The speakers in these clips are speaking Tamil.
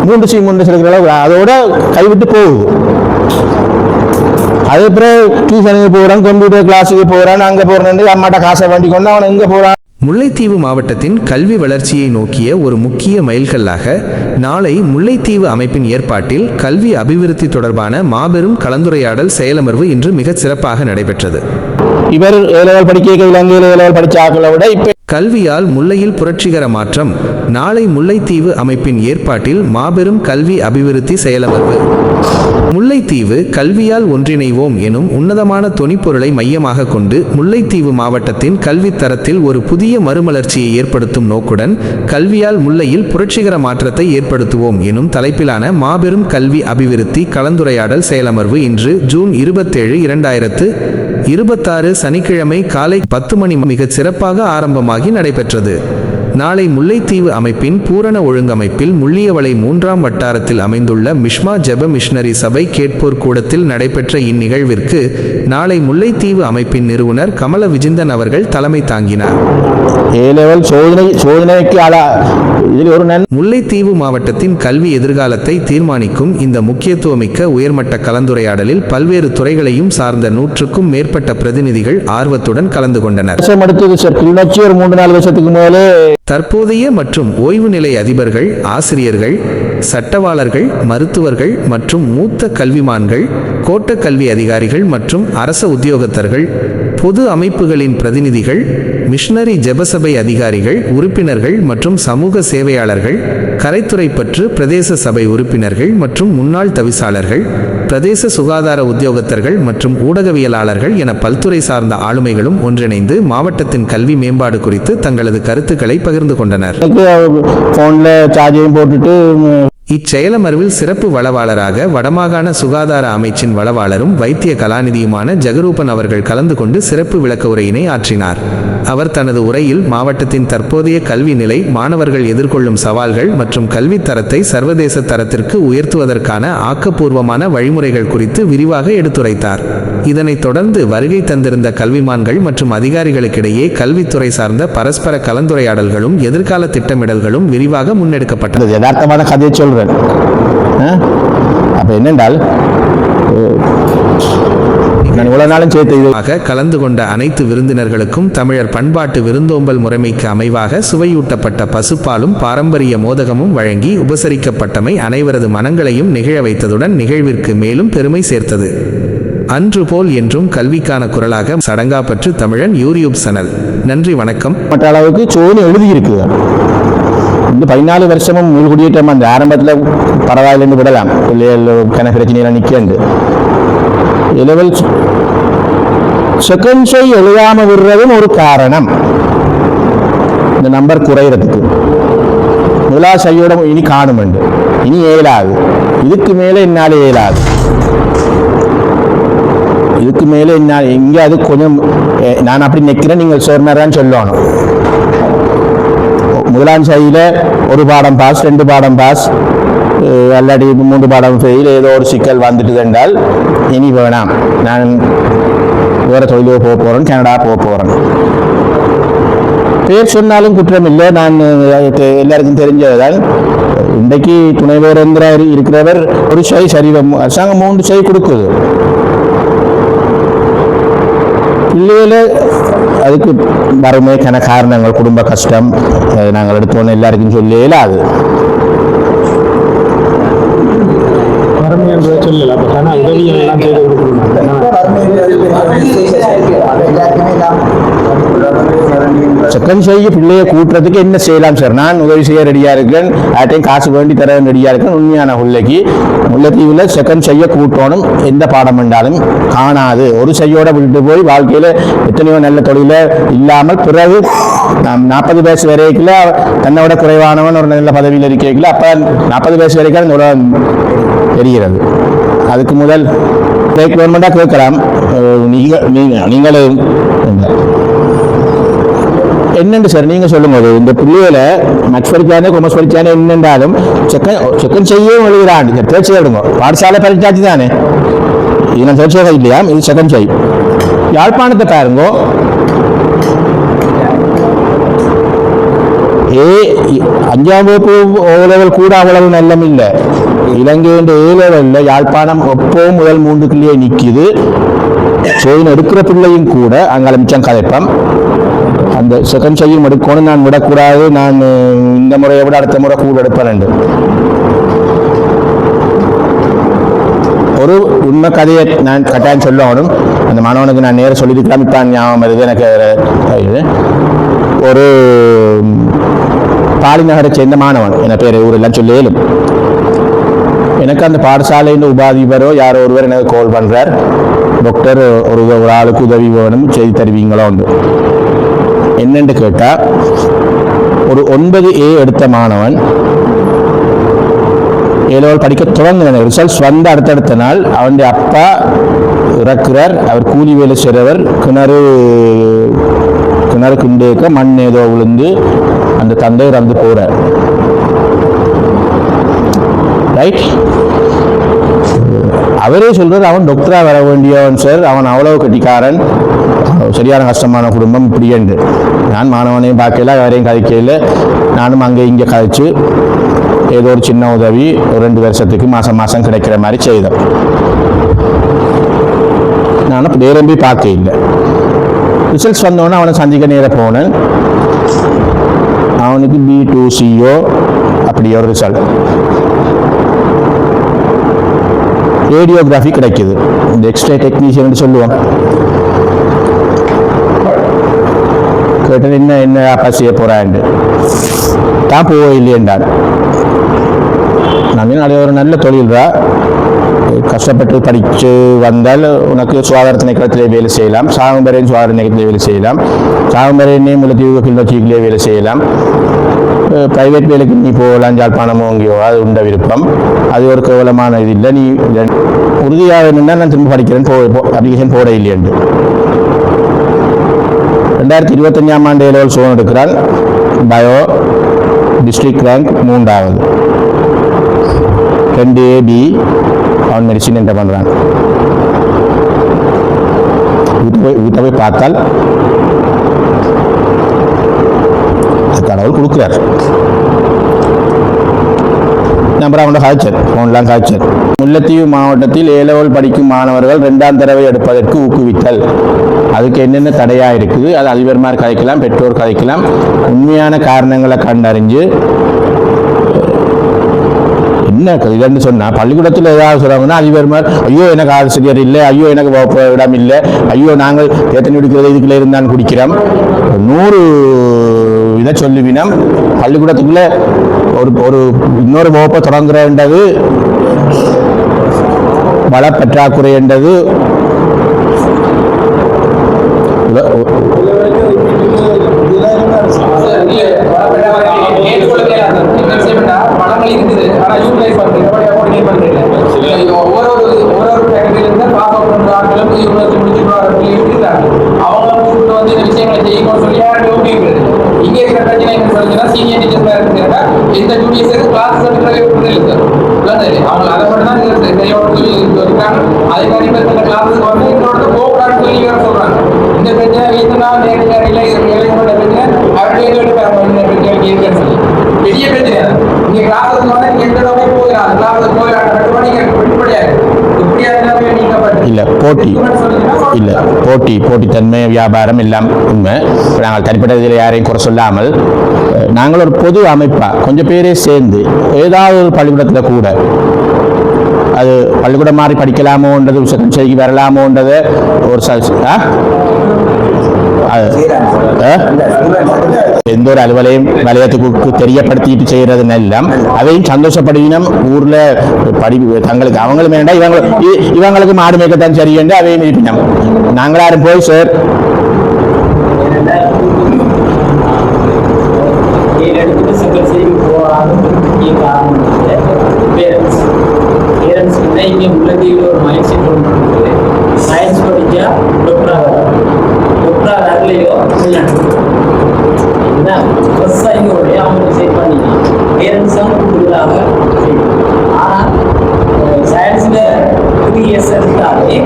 3C எடுக்கிற அளவு அதோட கைவிட்டு போகுது. அதுக்கப்புறம் டியூஷனுக்கு போகிறான், கம்ப்யூட்டர் கிளாஸுக்கு போகிறான், அங்கே போகிறேன் அம்மாட்ட காசை வண்டி கொண்டு அவன் எங்கே போகிறான். முல்லைத்தீவு மாவட்டத்தின் கல்வி வளர்ச்சியை நோக்கிய ஒரு முக்கிய மைல்கல்லாக நாளை முல்லைத்தீவு அமைப்பின் ஏற்பாட்டில் கல்வி அபிவிருத்தி தொடர்பான மாபெரும் கலந்துரையாடல் செயலமர்வு இன்று மிகச் சிறப்பாக நடைபெற்றது. இவர் ஏழாவது படிக்க இலங்கையில் ஏழாவது படித்த ஆக்களை விட இப்போ கல்வியால் முல்லையில் புரட்சிகர மாற்றம். நாளை முல்லைத்தீவு அமைப்பின் ஏற்பாட்டில் மாபெரும் கல்வி அபிவிருத்தி செயலமர்வு. முல்லைத்தீவு கல்வியால் ஒன்றிணைவோம் எனும் உன்னதமான தொனிப்பொருளை மையமாக கொண்டு முல்லைத்தீவு மாவட்டத்தின் கல்வி தரத்தில் ஒரு புதிய மறுமலர்ச்சியை ஏற்படுத்தும் நோக்குடன் கல்வியால் முல்லையில் புரட்சிகர மாற்றத்தை ஏற்படுத்துவோம் எனும் தலைப்பிலான மாபெரும் கல்வி அபிவிருத்தி கலந்துரையாடல் செயலமர்வு இன்று ஜூன் 27, 2026 சனிக்கிழமை காலை 10 மணி மிகச் சிறப்பாக ஆரம்பமாகி நடைபெற்றது. நாளை முல்லைத்தீவு அமைப்பின் பூரண ஒழுங்கமைப்பில் முள்ளியவளை 3ஆம் வட்டாரத்தில் அமைந்துள்ள மிஷ்மா ஜெப மிஷனரி சபை கேட்போர் கூடத்தில் நடைபெற்ற இந்நிகழ்விற்கு நாளை முல்லைத்தீவு அமைப்பின் நிறுவனர் கமல விஜிந்தன் அவர்கள் தலைமை தாங்கினார். முல்லைத்தீவு மாவட்டத்தின் கல்வி எதிர்காலத்தை தீர்மானிக்கும் இந்த முக்கியத்துவமிக்க உயர்மட்ட கலந்துரையாடலில் பல்வேறு துறைகளையும் சார்ந்த 100க்கும் மேற்பட்ட பிரதிநிதிகள் ஆர்வத்துடன் கலந்து கொண்டனர். தற்போதைய மற்றும் ஓய்வு நிலை அதிபர்கள், ஆசிரியர்கள், சட்டவாளர்கள், மருத்துவர்கள் மற்றும் மூத்த கல்விமான்கள், கோட்ட கல்வி அதிகாரிகள் மற்றும் அரச உத்தியோகத்தர்கள், பொது அமைப்புகளின் பிரதிநிதிகள், மிஷனரி ஜெபசபை அதிகாரிகள், உறுப்பினர்கள் மற்றும் சமூக சேவையாளர்கள், கரைத்துறை பற்று பிரதேச சபை உறுப்பினர்கள் மற்றும் முன்னாள் தவிசாளர்கள், பிரதேச சுகாதார உத்தியோகத்தர்கள் மற்றும் ஊடகவியலாளர்கள் என பல்துறை சார்ந்த ஆளுமைகளும் ஒன்றிணைந்து மாவட்டத்தின் கல்வி மேம்பாடு குறித்து தங்களது கருத்துக்களை பகிர்ந்து கொண்டனர். இச்செயலமர்வில் சிறப்பு வளவாளராக வடமாகாண சுகாதார அமைச்சின் வளவாளரும் வைத்திய கலாநிதியுமான ஜெகரூபன் அவர்கள் கலந்து கொண்டு சிறப்பு விளக்க உரையினை ஆற்றினார். அவர் தனது உரையில் மாவட்டத்தின் தற்போதைய கல்வி நிலை, மாணவர்கள் எதிர்கொள்ளும் சவால்கள் மற்றும் கல்வி தரத்தை சர்வதேச தரத்திற்கு உயர்த்துவதற்கான ஆக்கப்பூர்வமான வழிமுறைகள் குறித்து விரிவாக எடுத்துரைத்தார். இதனைத் தொடர்ந்து வருகை தந்திருந்த கல்விமான்கள் மற்றும் அதிகாரிகளுக்கிடையே கல்வித்துறை சார்ந்த பரஸ்பர கலந்துரையாடல்களும் எதிர்கால திட்டமிடல்களும் விரிவாக முன்னெடுக்கப்பட்டது. யதார்த்தமான கதையை சொல்றேன். அப்ப என்னென்றால் கலந்து கொண்ட அனைத்து விருந்தினர்களுக்கும் தமிழர் பண்பாட்டு விருந்தோம்பல் முறைமைக்கு அமைவாக சுவையூட்டப்பட்ட பசுப்பாலும் பாரம்பரிய மோதகமும் வழங்கி உபசரிக்கப்பட்டமை அனைவரது மனங்களையும் நிகழ வைத்ததுடன் நிகழ்விற்கு மேலும் பெருமை சேர்த்தது. அன்று போல் என்றும் கல்விக்கான குரலாக சடங்காப்பற்று தமிழன் யூடியூப் சேனல். நன்றி, வணக்கம். மற்ற அளவுக்கு சோழி எழுதியிருக்கு. இந்த 14 வருஷமும் குடியேற்றம் அந்த ஆரம்பத்தில் பரவாயில்லைன்னு விடலாம், பிள்ளைகள் கணக்கு பிரச்சனையெல்லாம் நிற்கண்டு லெவல் செகண்ட் ஷை எழுதாம விடுறதும் ஒரு காரணம் இந்த நம்பர் குறைகிறதுக்கு. முதலாவது ஷையோட இனி காணுமெண்டு, இனி ஏலாது, இதுக்கு மேலே என்னால் ஏலாது, இதுக்கு மேலே என்னால் எங்கே அது கொஞ்சம் நான் அப்படி நிற்கிறேன், நீங்கள் சொன்னாரான்னு சொல்லணும். முதலாம் ஷையில் ஒரு பாடம் பாஸ், 2 பாடம் பாஸ், அல்லாடி 3 பாடம் ஃபெயில், ஏதோ ஒரு சிக்கல் வந்துட்டு என்றால் இனி வேணாம், நான் வேறு தொழிலோ போக போகிறேன், கனடா போக போகிறேன். பேர் சொன்னாலும் குற்றம் இல்லை, நான் எல்லாருக்கும் தெரிஞ்சதுதான். இன்றைக்கு துணைவேந்தராக இருக்கிறவர் ஒரு ஷை சரிவம் அரசாங்கம் 3 ஷை கொடுக்குது. பிள்ளைகளை அதுக்கு வறுமைக்கான காரணங்கள், குடும்ப கஷ்டம், நாங்கள் எடுத்தோன்னு எல்லாருக்கும் சொல்லி இயலாது. செகண்ட் ஷைக்கு பிள்ளையை கூட்டுறதுக்கு என்ன செய்யலாம் சார்? நான் உதவி செய்ய ரெடியாக இருக்கேன், யார்ட்டையும் காசு வேண்டி தர ரெடியாக இருக்கேன். உண்மையான பிள்ளைக்கு முல்லைத்தீவில் செகண்ட் ஷையை கூட்டணும். எந்த பாடம் என்றாலும் காணாது ஒரு ஷையோட விட்டு போய் வாழ்க்கையில் எத்தனையோ நல்ல தொழில இல்லாமல் பிறகு 40 வயசு வரைக்கும் தன்னோட குறைவானவன் ஒரு நல்ல பதவியில் இருக்கல, அப்போ 40 வயசு வரைக்கும் தெரிகிறது. அதுக்கு முதல் கவர்மெண்டாக கேட்கலாம், நீங்களும் என்னென்று சார் நீங்கள் சொல்லும் போது இந்த பிள்ளைகளை மேக்ஸ் படித்தானே கொமர்ஸ் படித்தானே என்னென்றாலும் செகண்ட் செய்யவும் எழுதுகிறான். தேர்ட் செய்ய பாடசாலை பரிச்சாச்சு தானே, இது நான் தேர்ட் செய்ய இல்லையா, இது செகண்ட் செய். யாழ்ப்பாணத்தை பாருங்கோ, அஞ்சாம் வகுப்பு ஓ லெவல் கூட அவ்வளவு நல்லம் இல்லை. இலங்கையின் ஏ லெவலில் யாழ்ப்பாணம் எப்பவும் முதல் 3க்குள்ளேயே நிற்கிது. சோயின் எடுக்கிற பிள்ளையும் கூட அங்கே மிச்சம் கதைப்பம். அந்த செகண்ட் செய்யும் எடுக்கணும், நான் விடக்கூடாது, நான் இந்த முறையை விட அடுத்த முறை கூட எடுப்பேன். ஒரு உண்மை கதையை நான் கட்டாயம் சொல்லணும். அந்த மாணவனுக்கு நான் நேரம் சொல்லியிருக்கலாம், இப்போ ஞாபகம் வருது எனக்கு. ஒரு பாலிநகரை சேர்ந்த மாணவன், என பேர் ஊரெல்லாம் சொல்லேலும். எனக்கு அந்த பாடசாலையின் உபாதிபரோ யாரோ ஒருவர் எனக்கு கால் பண்ணுறார், டாக்டர் ஒரு ஆளுக்கு உதவி வேணும், செய்தி தருவீங்களோ உண்டு. என்னென்று கேட்டால், ஒரு 9A எடுத்த மாணவன் ஏழு படிக்க தொடங்கின ரிசல்ட்ஸ் வந்து அடுத்தடுத்த நாள் அவனுடைய அப்பா இறக்குறார். அவர் கூலி வேலை செய்கிறவர். கிணறு கிண்டேக்க மண் ஏதோ விழுந்து அந்த தந்தை இறந்து போகிறார். ரைட், அவரே சொல்றார், அவன் டாக்டராக வர வேண்டியவன் சார், அவன் அவ்வளவு கட்டிக்காரன், சரியான கஷ்டமான குடும்பம் இப்படி என்று. நான் மாணவனையும் பார்க்கல, அவரையும் கதைக்கல. நானும் அங்கே இங்கே கதைச்சு ஏதோ ஒரு சின்ன உதவி ஒரு 2 வருஷத்துக்கு மாதம் மாதம் கிடைக்கிற மாதிரி செய்தோம். நானும் நேரம்பி பார்க்க இல்லை. ரிசல்ட்ஸ் வந்தோன்னே அவனை சந்திக்க நேரம் போனேன். அவனுக்கு B2CO அப்படி ஒரு ரிசல்ட். ரேடியோகிராஃபி கிடைக்குது. இந்த எக்ஸ்ரே டெக்னீஷியன் சொல்லுவோம். கேட்டேன், என்ன அப்பா செய்ய போறான்னு. தான் போயில்லையென்றான். நான் அது ஒரு நல்ல தொழில்ரா, கஷ்டப்பட்டு படித்து வந்தால் உனக்கு சுகாதார திணைக்களத்திலே வேலை செய்யலாம், சாகும்பரையும் சுகாதார திணைக்களத்திலே வேலை செய்யலாம், சாகும்பரையினே முல்லைத்தீவு கிளிநொச்சியிலே வேலை செய்யலாம், ப்ரைவேட் வேலைக்கு நீ போகலாம், யாழ்ப்பாணமோ அங்கேயோ, அது உண்ட விருப்பம். அது ஒரு கேவலமான இது இல்லை. நீ உறுதியாக இருந்தால் நான் திரும்ப படிக்கிறேன், அப்ளிகேஷன் போட இல்லையன்று. 2025ஆம் ஆண்டு ஏலோல் சோன் எடுக்கிறான். பயோ டிஸ்ட்ரிக்ட் ரேங்க் 3வது, 2AB அவன் மெடிசின் என்ன பண்ணுறான். வீட்டை போய் பார்த்தால் கடவுள் கொடுக்குறார். நம்பர் அவனோட காய்ச்சல், ஃபோன்லாம் காய்ச்சல். முல்லைத்தீவு மாவட்டத்தில் ஏலோல் படிக்கும் மாணவர்கள் 2ஆம் தடவை எடுப்பதற்கு ஊக்குவித்தல். அதுக்கு என்னென்ன தடையாக இருக்குது, அது அதிபர்மார் கதைக்கலாம், பெற்றோர் கதைக்கலாம். உண்மையான காரணங்களை கண்டறிஞ்சு என்ன இல்லைன்னு சொன்னால், பள்ளிக்கூடத்தில் ஏதாவது சொல்கிறாங்கன்னா அதிபர்மார் ஐயோ எனக்கு ஆசிரியர் இல்லை, ஐயோ எனக்கு இடம் இல்லை, ஐயோ நாங்கள் ஏத்தனை குடிக்கிறது இதுக்குள்ளே இருந்தான் குடிக்கிறோம், 100 இதை சொல்லுவினம். பள்ளிக்கூடத்துக்குள்ளே ஒரு இன்னொரு வகுப்பை தொடங்குறன்றது வள பற்றாக்குறை என்றது போட்டித்தன்மை வியாபாரம் எல்லாம் உண்மை. நாங்கள் தனிப்பட்ட இதில் யாரையும் குறை சொல்லாமல், நாங்கள் ஒரு பொது அமைப்பாக கொஞ்சம் பேரே சேர்ந்து ஏதாவது ஒரு பள்ளிக்கூடத்தில் கூட அது பள்ளிக்கூடம் மாறி படிக்கலாமோன்றது, செகண்ட் செய்தி வரலாமோன்றது ஒரு எந்த ஒரு அலுவலையும் வலயத்துக்கு தெரியப்படுத்திட்டு செய்யறது எல்லாம் அதையும் சந்தோஷப்படுவினம். ஊர்ல தங்களுக்கு அவங்களும் வேண்டாம், இவங்களுக்கு மாடு மேய்க்கத்தான் சரி என்று அதையும் இருப்பினம். நாங்கள் யாரும் போய் சார் சயின்ஸ் படிச்சா விவசாயிகளுடைய அவங்க டிசைட் பண்ணிக்கலாம். பேரண்ட்ஸும் கூடுதலாக ஆனால் சயின்ஸில் 3 இயர்ஸ் எடுத்தாலே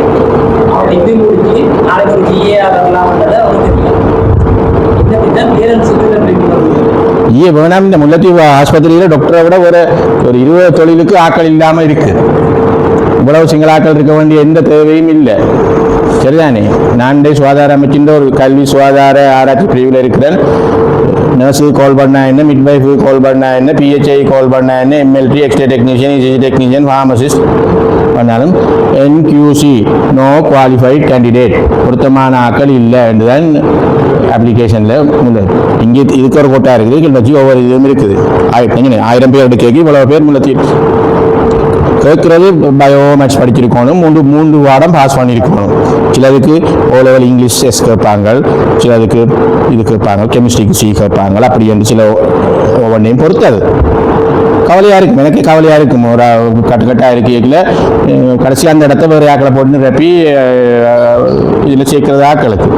அவன் டிகிரி முடிச்சு நாளைக்கு ஒரு GA ஆகலாம், இங்கே வேணாம் இந்த முல்லைத்தீவு ஆஸ்பத்திரியில் டாக்டரை விட ஒரு 20 தொழிலுக்கு ஆட்கள் இல்லாமல் இருக்கு. இவ்வளவு சிங்கள ஆட்கள் இருக்க வேண்டிய எந்த தேவையும் இல்லை. சரிதானே? நான் சுகாதார அமைச்சின்ற ஒரு கல்வி சுகாதார ஆராய்ச்சி பிரிவில் இருக்கிறேன். நர்ஸுக்கு கால் பண்ணா என்ன, மிட்வைஃபுக்கு கால் பண்ணா என்ன, பிஹெச்ஐ கால் பண்ணா என்ன, MLT x-ray technician, ECG technician, pharmacist பண்ணாலும் என்கியூசி நோ குவாலிஃபைட் கேண்டிடேட், பொருத்தமான ஆக்கள் இல்லை என்றுதான் அப்ளிகேஷனில் இங்கே இதுக்கு ஒரு கோட்டா இருக்குது. இங்கே வச்சு ஒவ்வொரு இதுவும் இருக்குது. 1000 பேர் கேட்க இவ்வளவு பேர் முல்லைத்தீவு கேட்கறது பயோ மேத்ஸ் படிச்சிருக்கணும், 3 வாரம் பாஸ் பண்ணியிருக்கணும். சிலதுக்கு ஓ லெவல் இங்கிலீஷ் எஸ் கேட்பாங்க, சிலதுக்கு இது கேட்பாங்க, கெமிஸ்ட்ரிக்கு சி கேட்பாங்க. அப்படி என்று சில ஒவ்வொன்றையும் பொறுத்தது கவலையாக இருக்கும். எனக்கு கவலையாக இருக்கும். ஒரு கட்டுக்கட்டாக இருக்கல கடைசி அந்த இடத்த வேறு ஆக்களை போட்டு ரப்பி இதில் சேர்க்கிறது ஆக்களுக்கு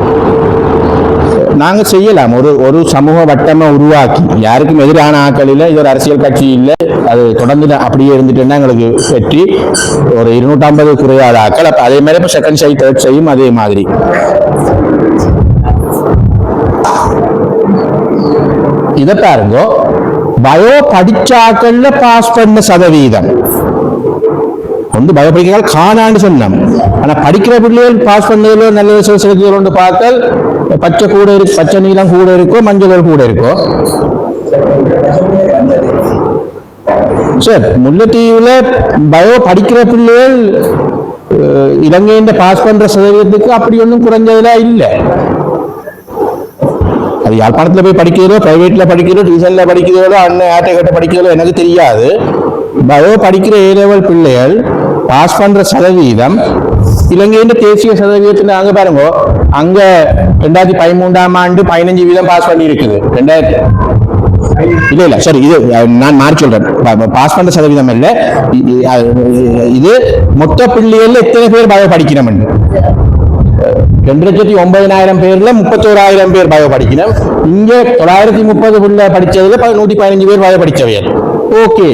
நாங்கள் செய்யலாம். ஒரு சமூக வட்டமாக உருவாக்கி யாருக்கும் எதிரான ஆக்கள் இல்லை, இது ஒரு அரசியல் கட்சி இல்லை, அது தொடர்ந்து அப்படியே இருந்துட்டுன்னா எங்களுக்கு வெற்றி. ஒரு 250 குறையாத ஆக்கள். அப்போ அதே மாதிரி இப்போ செகண்ட் சை தேர்ட் சையும் அதே மாதிரி. இதை பாருங்க, பயோ படிச்சாக்கள்ல பாஸ் பண்ண சதவீதம் வந்து பயோ படிக்கிறால் காணான்னு சொன்னோம். ஆனா படிக்கிற பிள்ளைகள் பாஸ் பண்ணதுல நல்ல ரிசல்ட்ஸ் எடுக்கிறோம் பார்த்தால் பச்சை கூட இருக்கு, பச்சை நீளம் கூட இருக்கோ, மஞ்சள் கூட இருக்கோ. சார் முல்லைத்தீவுல பயோ படிக்கிற பிள்ளைகள் இலங்கையின் பாஸ் பண்ற சதவீதத்துக்கு அப்படி ஒன்றும் குறைஞ்சதுல இல்லை. அது யாழ்ப்பாணத்தில் போய் படிக்கிறதோ, பிரைவேட்ல படிக்கிறதோ, டியூஷன்ல படிக்கிறதோ, அண்ணன் ஆட்டைக்கட்ட படிக்கிறதோ எனக்கு தெரியாது. பயோ படிக்கிற ஏ லெவல் பிள்ளைகள் பாஸ் பண்ற சதவீதம் இலங்கையின் தேசிய சதவீதத்தில் அங்க பாருங்க, அங்க 2013ஆம் ஆண்டு 15% பாஸ் பண்ணி இருக்குது. இல்ல சரி, இது நான் மாறி சொல்றேன். பாஸ் பண்ற சதவீதம் இல்ல, இது மொத்த பிள்ளைகள்ல எத்தனை பேர் பயோ படிக்கிறோம். 2,09,000 பேர்ல 31,000 பேர் பயோ படிக்கணும். இங்க 930 பிள்ளை படிச்சதுல 115 பேர் பயோ படிச்சவையல். ஓகே,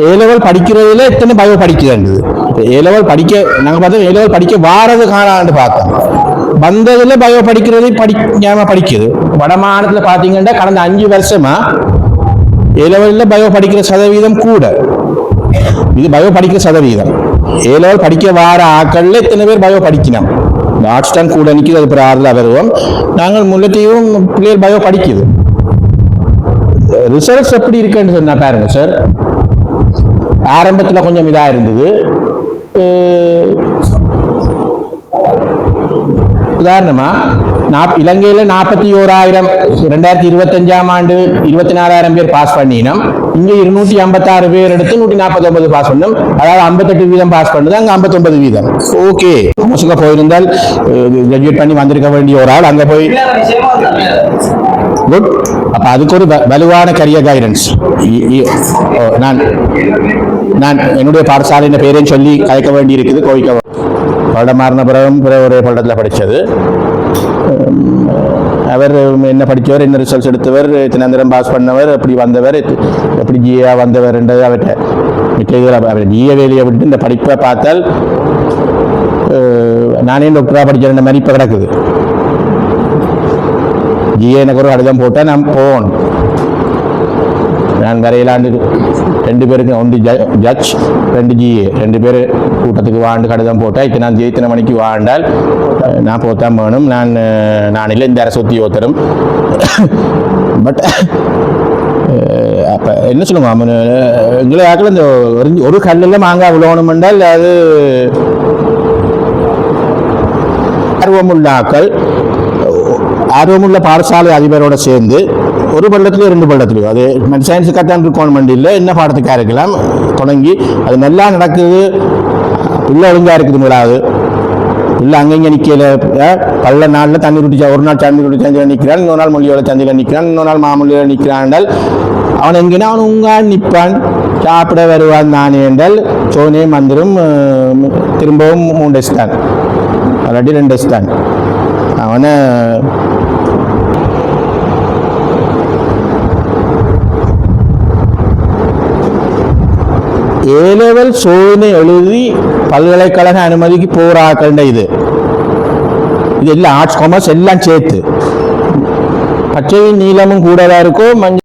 ஏ லெவல் படிக்கிறதுல எத்தனை பயோ படிக்கிறது? ஏ லெவல் படிக்க நாங்க பார்த்தோம், ஏ லெவல் படிக்க வாரது காணான்னு பார்த்தோம். வந்ததுல பயோ படிக்கிறது படிக்காம படிக்குது. வட மாநிலத்துல பாத்தீங்கன்னா கடந்த 5 வருஷமா ஏ லெவல்ல பயோ படிக்கிற சதவீதம் கூட. இது பயோ படிக்கிற சதவீதம். ஏ லெவல் படிக்க வார ஆக்கள்ல எத்தனை பேர் பயோ படிக்கணும். ஆர்ட்ஸ் தான் கூட நிற்கிது, அது பிறகு 6ல் வருவோம். நாங்கள் முல்லைத்தீவும் பிள்ளைகள் பயோ படிக்குது. ரிசல்ட்ஸ் எப்படி இருக்குன்னு சொன்னா பாருங்க சார். ஆரம்பத்தில் கொஞ்சம் இதா இருந்தது. உதாரணமா இலங்கையில 41,000 2025ஆம் ஆண்டு 24,000 பேர் பாஸ் பண்ணினோம். இங்க 256 பேர் எடுத்து 149 பாஸ் பண்ணோம். அதாவது 58% பாஸ் பண்ணது, அங்க 59%. ஓகே, மோசங்க போயிருந்தால் கிராஜுவேட் பண்ணி வந்திருக்க வேண்டிய ஒரு ஆள் அங்க போய் குட். அப்ப அதுக்கு ஒரு வலுவான கரியர் கைடன்ஸ். நான் என்னுடைய பாடசாலையின் பேரையும் சொல்லி கலைக்க வேண்டி இருக்குது. கோவிக்க படம் மாறின பிறகு ஒரே படத்தில் படித்தது. அவர் என்ன படித்தவர், என்ன ரிசல்ட்ஸ் எடுத்தவர், தினந்திரம் பாஸ் பண்ணவர், எப்படி வந்தவர், எப்படி ஜிஏ வந்தவர்ன்றது அவர்கிட்ட மிக்க இதில் அவர் ஜிஏ வேலையை விட்டு இந்த படிப்பை பார்த்தால் நானே டாக்டராக படிக்கிற மாதிரி இப்போ கிடக்குது. ஜிஏ எனக்கு ஒரு கடிதம் போட்டால் நான் போகணும். நான் வரையிலாண்டு 2 பேருக்கு, ஒன்று ஜட்ஜ் 2 ஜிஏ, 2 பேர் கூட்டத்துக்கு வாண்டு கடிதம் போட்டால் இத்தனை மணிக்கு வாண்டால் நான் போத்தான் வேணும். நான் இல்லை இந்த அரசு உத்தியோகத்தரும். பட் அப்போ என்ன சொல்லுவோம், எங்களை ஆக்கள் இந்த ஒரு கல்லில் மாங்காய் விழணும் என்றால் அது ஆர்வமுள்ள ஆக்கள், ஆர்வமுள்ள பாடசாலை அதிபரோட சேர்ந்து ஒரு பள்ளத்திலோ 2 பள்ளத்திலையோ, அது சயின்ஸுக்காகத்தான் இருக்கணும் இல்லை, என்ன பாடத்துக்காக இருக்கலாம், தொடங்கி அது நல்லா நடக்குது. பிள்ளை ஒழுங்காக இருக்குது. முதலாவது பிள்ளை அங்கங்கே நிற்கல. பள்ள நாளில் தண்ணி குடிச்சா, ஒரு நாள் தண்ணி குடிச்சு சந்தியில் நிற்கிறான், இன்னொரு நாள் மொழியோட சந்தியில் நிற்கிறான், இன்னொரு நாள் மாமொழியோட நிற்கிறான் என்றால் அவன் எங்கேனா அவன் உங்கான் நிற்பான், சாப்பிட வருவான் தானே என்றால் சோனே மந்திரம் திரும்பவும் 3 டெஸ்ட் தான், ஆல்ரெடி 2 டெஸ்ட் தான். அவனை ஏ லெவல் சோதனை எழுதி பல்கலைக்கழக அனுமதிக்கு போராக்கண்ட இது எல்லாம் ஆர்ட்ஸ் காமர்ஸ் எல்லாம் சேர்த்து பச்சையின் நீளமும் கூடவா இருக்கோ மஞ்சள்